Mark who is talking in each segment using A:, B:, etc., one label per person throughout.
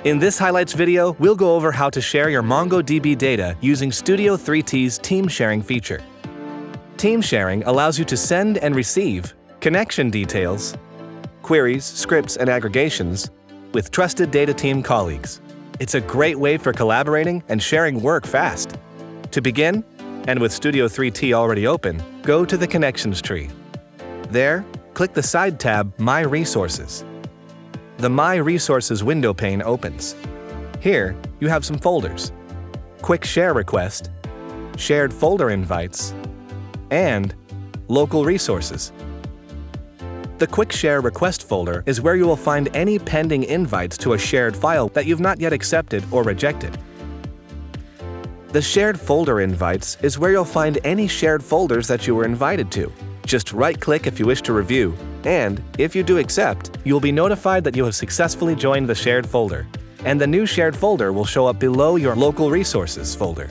A: In this highlights video, we'll go over how to share your MongoDB data using Studio 3T's team sharing feature. Team sharing allows you to send and receive connection details, queries, scripts, and aggregations with trusted data team colleagues. It's a great way for collaborating and sharing work fast. To begin, and with Studio 3T already open, go to the Connections tree. There, click the side tab My Resources. The My Resources window pane opens. Here, you have some folders: Quick Share Request, Shared Folder Invites, and Local Resources. The Quick Share Request folder is where you will find any pending invites to a shared file that you've not yet accepted or rejected. The Shared Folder Invites is where you'll find any shared folders that you were invited to. Just right-click if you wish to review, and if you do accept, you will be notified that you have successfully joined the shared folder, and the new shared folder will show up below your Local Resources folder.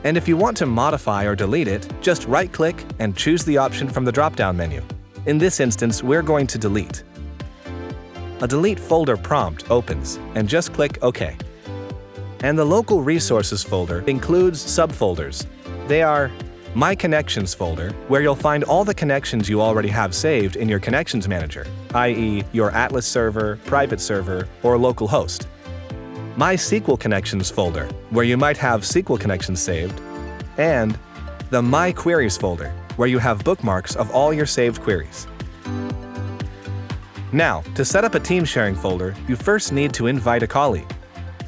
A: And if you want to modify or delete it, just right-click and choose the option from the drop-down menu. In this instance, we're going to delete. A Delete Folder prompt opens, and just click OK. And the Local Resources folder includes subfolders. They are My Connections folder, where you'll find all the connections you already have saved in your Connections Manager, i.e. your Atlas server, private server, or local host. My SQL Connections folder, where you might have SQL connections saved, and the My Queries folder, where you have bookmarks of all your saved queries. Now, to set up a team sharing folder, you first need to invite a colleague.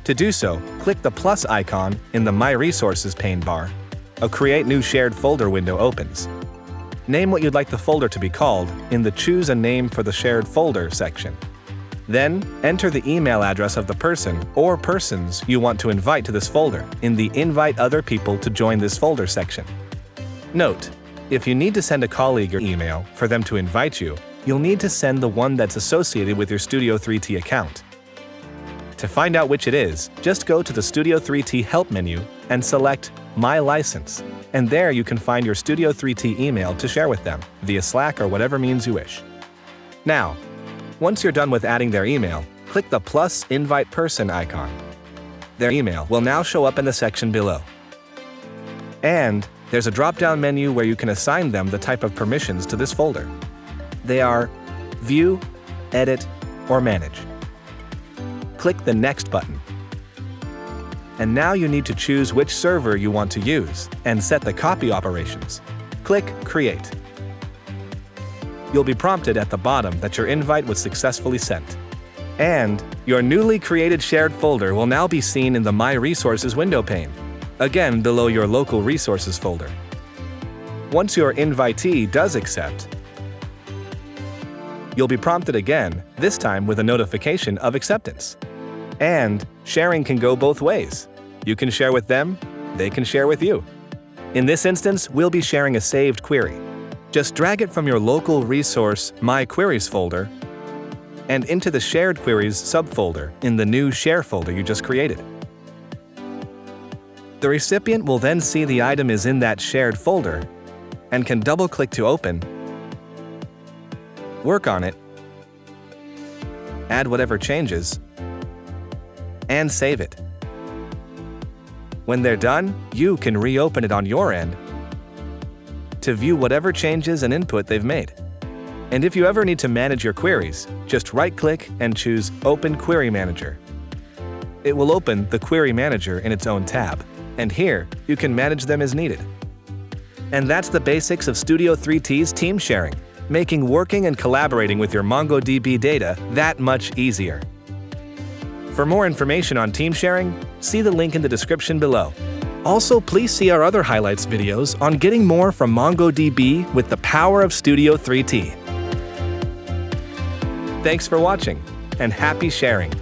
A: To do so, click the plus icon in the My Resources pane bar. A Create New Shared Folder window opens. Name what you'd like the folder to be called in the Choose a Name for the Shared Folder section. Then, enter the email address of the person or persons you want to invite to this folder in the Invite Other People to Join This Folder section. Note: if you need to send a colleague your email for them to invite you, you'll need to send the one that's associated with your Studio 3T account. To find out which it is, just go to the Studio 3T Help menu and select My License, and there you can find your Studio 3T email to share with them via Slack or whatever means you wish. Now, once you're done with adding their email, click the plus Invite Person icon. Their email will now show up in the section below. And there's a drop-down menu where you can assign them the type of permissions to this folder. They are View, Edit, or Manage. Click the Next button. And now you need to choose which server you want to use and set the copy operations. Click Create. You'll be prompted at the bottom that your invite was successfully sent. And your newly created shared folder will now be seen in the My Resources window pane, again below your Local Resources folder. Once your invitee does accept, you'll be prompted again, this time with a notification of acceptance. And sharing can go both ways. You can share with them, they can share with you. In this instance, we'll be sharing a saved query. Just drag it from your Local Resource My Queries folder and into the Shared Queries subfolder in the new Share folder you just created. The recipient will then see the item is in that shared folder and can double-click to open, work on it, add whatever changes, and save it. When they're done, you can reopen it on your end to view whatever changes and input they've made. And if you ever need to manage your queries, just right-click and choose Open Query Manager. It will open the Query Manager in its own tab, and here you can manage them as needed. And that's the basics of Studio 3T's team sharing, making working and collaborating with your MongoDB data that much easier. For more information on team sharing, see the link in the description below. Also, please see our other highlights videos on getting more from MongoDB with the power of Studio 3T. Thanks for watching, and happy sharing!